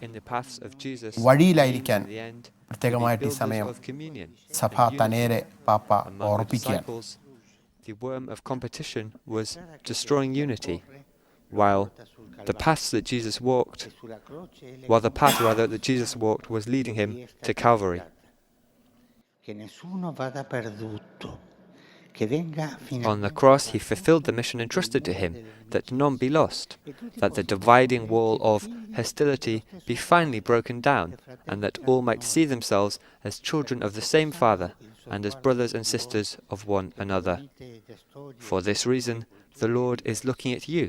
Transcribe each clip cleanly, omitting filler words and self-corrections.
in the paths of Jesus വഴിയിലായിരിക്കാൻ means in the end പ്രത്യേകമായിട്ട് ഈ builders സമയം of communion സഭ and തന്നേരെ unity പാപ്പ among the ഓർപ്പിക്കുകയാണ്. disciples. The worm of competition was destroying unity, while the path that Jesus walked, that Jesus walked was leading him to Calvary. On the cross, he fulfilled the mission entrusted to him, that none be lost, that the dividing wall of hostility be finally broken down, and that all might see themselves as children of the same Father and as brothers and sisters of one another. For this reason, the Lord is looking at you,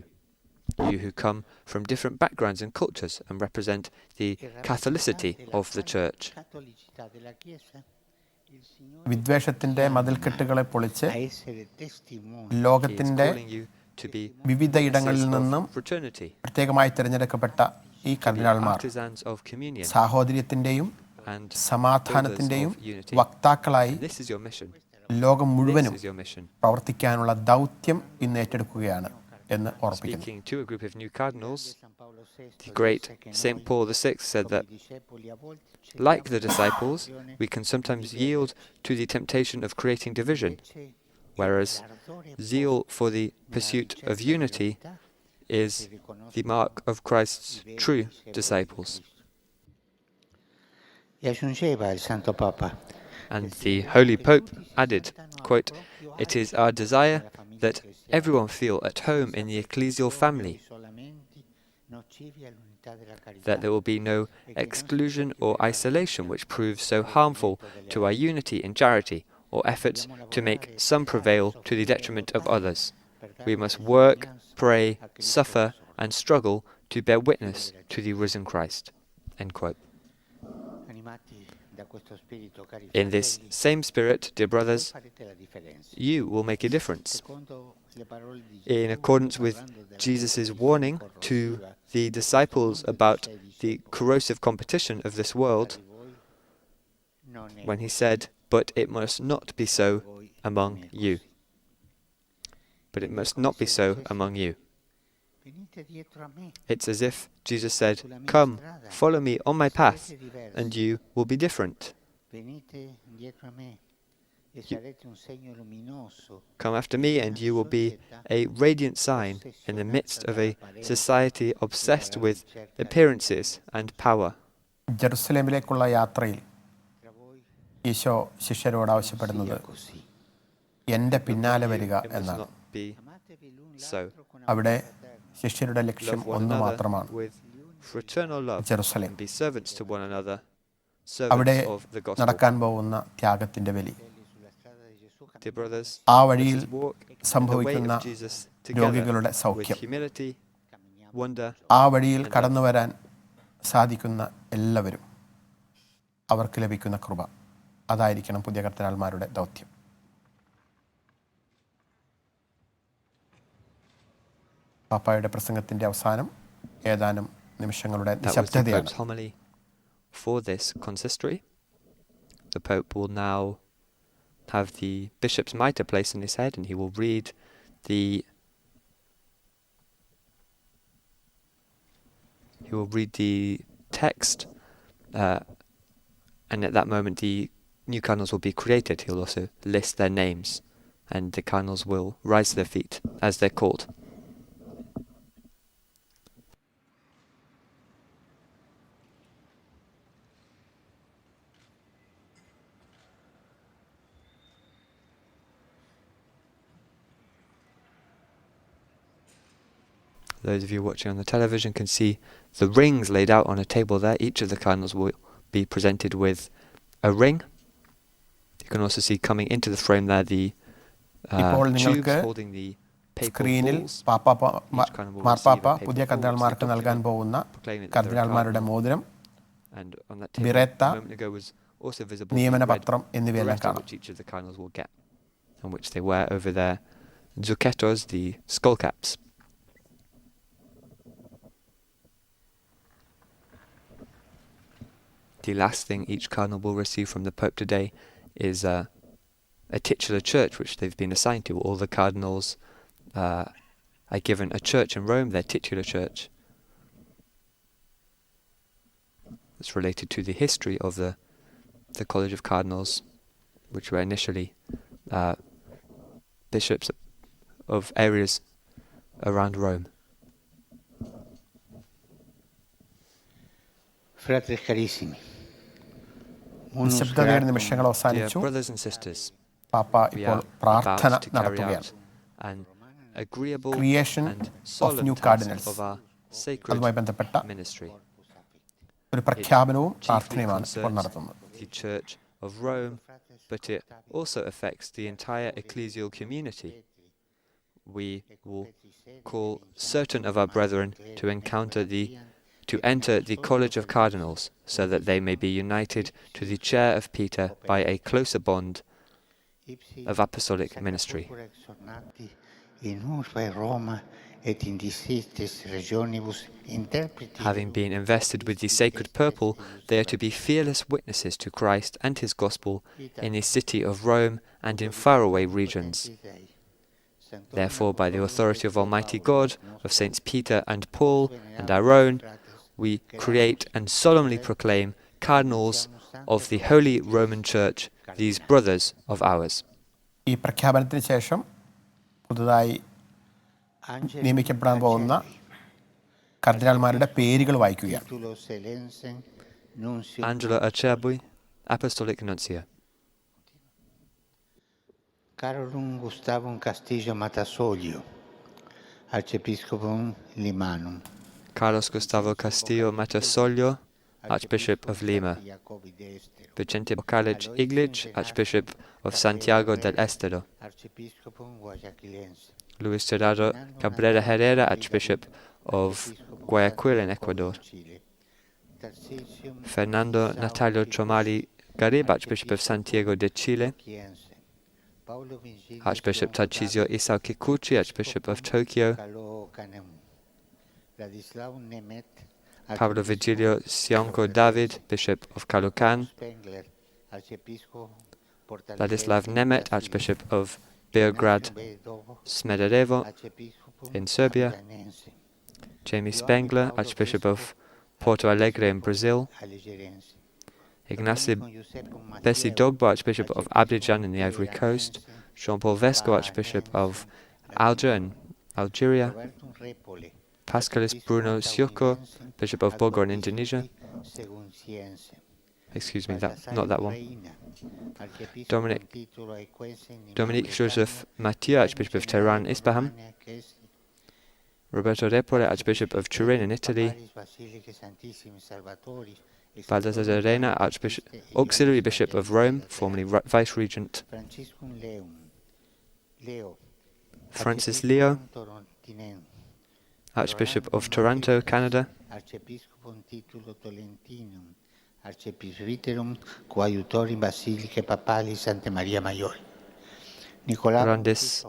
you who come from different backgrounds and cultures and represent the Catholicity of the Church. വിദ്വേഷത്തിന്റെ മതിൽക്കെട്ടുകളെ പൊളിച്ച് ലോകത്തിന്റെ വിവിധ ഇടങ്ങളിൽ നിന്നും പ്രത്യേകമായി തിരഞ്ഞെടുക്കപ്പെട്ട ഈ കർദിനാൾമാർ സാഹോദര്യത്തിന്റെയും സമാധാനത്തിന്റെയും വക്താക്കളായി ലോകം മുഴുവനും പ്രവർത്തിക്കാനുള്ള ദൗത്യം ഇന്ന് ഏറ്റെടുക്കുകയാണ് എന്ന് ഓർപ്പിക്കുന്നു. Speaking to a group of new cardinals, the great Saint Paul VI said that, like the disciples, we can sometimes yield to the temptation of creating division, whereas zeal for the pursuit of unity is the mark of Christ's true disciples. And the Holy Pope added, quote, "It is our desire that everyone feel at home in the ecclesial family, that there will be no exclusion or isolation which proves so harmful to our unity in charity, or efforts to make some prevail to the detriment of others. We must work, pray, suffer, and struggle to bear witness to the risen Christ." End quote. In this same spirit, dear brothers, you will make a difference. In accordance with Jesus' warning to the disciples about the corrosive competition of this world, when he said, "But it must not be so among you." But it must not be so among you. It's as if Jesus said, "Come, follow me on my path, and you will be different. Come after me, and you will be a radiant sign in the midst of a society obsessed with appearances and power." ജെറുസലേമിലേക്കുള്ള യാത്രയിൽ ഈശോ ശിഷ്യരോട് ആവശ്യപ്പെടുന്നത് എൻ്റെ പിന്നാലെ വരിക എന്നാണ്. അവിടെ ശിഷ്യരുടെ ലക്ഷ്യം ഒന്ന് മാത്രമാണ്, ജെറുസലേം. അവിടെ നടക്കാൻ പോകുന്ന ത്യാഗത്തിന്റെ ബലി, ആ വഴിയിൽ സംഭവിക്കുന്ന രോഗികളുടെ സൗഖ്യം, ആ വഴിയിൽ കടന്നു വരാൻ സാധിക്കുന്ന എല്ലാവരും അവർക്ക് ലഭിക്കുന്ന കൃപ, അതായിരിക്കണം പുതിയ കർദിനാൾമാരുടെ ദൗത്യം. പാപ്പായുടെ പ്രസംഗത്തിന്റെ അവസാനം ഏതാനും നിമിഷങ്ങളുടെ നിശബ്ദതയാണ്. For this consistory, the Pope will now have the bishop's mitre placed on his head, and he will read the text, and at that moment the new cardinals will be created. He'll also list their names, and the cardinals will rise to their feet as they're called. Those of you watching on the television can see the rings laid out on a table there. Each of the cardinals will be presented with a ring. You can also see coming into the frame there the tubes holding the papal bulls. മാർപ്പാപ്പ പുതിയ കർദിനാൾമാർക്ക് നൽകാൻ പോകുന്ന കർദിനാൾമാരുടെ മോതിരം, ബിറേത്ത, നിയമനപത്രം എന്നിവയെല്ലാം കാണാം. Which each of the cardinals will get, and which they wear over their zucchettos, the skull caps. The last thing each cardinal will receive from the Pope today is a titular church which they've been assigned to. All the cardinals are given a church in Rome, their titular church. It's related to the history of the College of Cardinals, which were initially bishops of areas around Rome. Fratelli carissimi, നിശബ്ദതയുടെ നിമിഷങ്ങൾ Dear അവസാനിച്ചു. brothers and sisters, പാപ്പ we ഇപ്പോൾ are പ്രാർത്ഥന about to carry നടത്തുകയാണ്. out an agreeable Creation and of solemn new task cardinals. of our sacred അതുമായി ബന്ധപ്പെട്ട ministry. ഒരു പ്രഖ്യാപനവും Chiefly പ്രാർത്ഥനയുമാണ് ഇപ്പോൾ concerns നടത്തുന്നത്. the Church of Rome, but it also affects the entire ecclesial community. We will call certain of our brethren to enter the College of Cardinals, so that they may be united to the chair of Peter by a closer bond of apostolic ministry. Having been invested with the sacred purple, they are to be fearless witnesses to Christ and his gospel in the city of Rome and in faraway regions. Therefore, by the authority of Almighty God, of Saints Peter and Paul, and our own, we create and solemnly proclaim cardinals of the Holy Roman Church, these brothers of ours. ഈ പ്രഖ്യാപനത്തിന് ശേഷം പുതുതായി നിയമിക്കപ്പെടാൻ പോകുന്ന കർദിനാൾമാരുടെ പേരുകൾ വായിക്കുകയാണ്. Angela Acerbi, Apostolic Nuncia. Carolum Gustavum Castillo Matasoglio, Arciepiscopum Limanum. Carlos Gustavo Castillo Matasoglio, Archbishop of Lima. Vicente Bocalic Iglich, Archbishop of Santiago del Estero. Luis Gerardo Cabrera Herrera, Archbishop of Guayaquil in Ecuador. Fernando Natalio Chomali Garib, Archbishop of Santiago de Chile. Archbishop Tarcisio Isao Kikuchi, Archbishop of Tokyo. Pablo Vigilio Sionko David, Bishop of Caloocan. Ladislav Nemet, Archbishop of Beograd Smederevo in Serbia. Jamie Spengler, Archbishop of Porto Alegre in Brazil. Ignacio Bessi Dogbo, Archbishop of Abidjan in the Ivory Coast. Jean-Paul Vesco, Archbishop of Alger in Algeria. Pascalis Bruno Sioko, Bishop of Bogor in Indonesia. Excuse me, not that one. Dominique Joseph Mathieu, Archbishop of Tehran, Isfahan. Roberto Repole, Archbishop of Turin in Italy. Baldassare Serena, Auxiliary Bishop of Rome, formerly Vice-Regent. Francis Leo, Archbishop of Toronto, Canada. Archepresbiterum coadjutori Basilicae Papali Santa Maria Maiori. Randis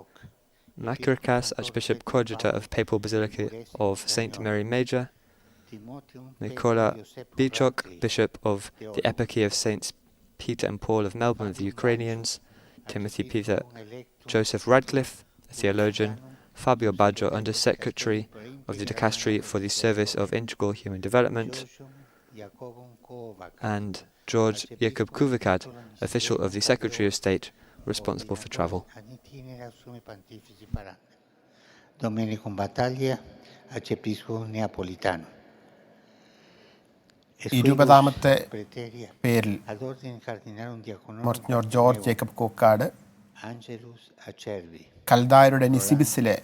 Makarikas, Archbishop Coadjutor of Papal Basilica of St. Mary Major. Nicola Bichok, Bishop of the Eparchy of Saints Peter and Paul of Melbourne of the Ukrainians. Timothy Peter Joseph Radcliffe, a theologian. Fabio Baggio, Under Secretary of the Dicastery for the Service of Integral Human Development. And George Jacob Koovakkad, official of the Secretary of State responsible for travel. Domenicum Battaglia, Arciepiscopum Neapolitano. 20ാമത്തെ പേരിൽ മോർസിഞ്ഞോർ George Jacob കൂക്കാട് കൽദായരുടെ നിസിബിസിലെ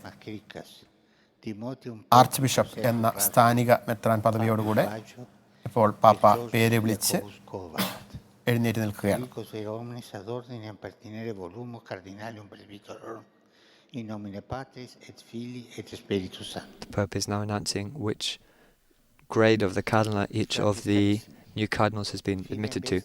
arch bishop എന്ന സ്ഥാനിക മെത്രാൻ പദവിയോടുകൂടെ ഇപ്പോൾ പാപ്പ പേര് വിളിച്ച് എഴുന്നേറ്റ് നിൽക്കുകയാണ്. The Pope is now announcing which grade of the cardinal each of the new cardinals has been admitted to.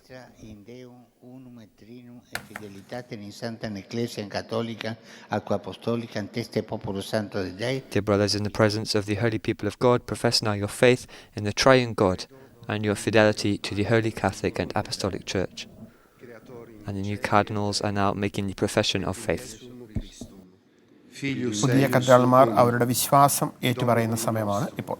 Dear brothers, in the presence of the holy people of God, profess now your faith in the triune God and your fidelity to the Holy Catholic and Apostolic Church. And the new cardinals are now making the profession of faith. പുതിയ കർദിനാൾമാർ അവരുടെ വിശ്വാസം ഏറ്റുപറയുന്ന സമയമാണ് ഇപ്പോൾ.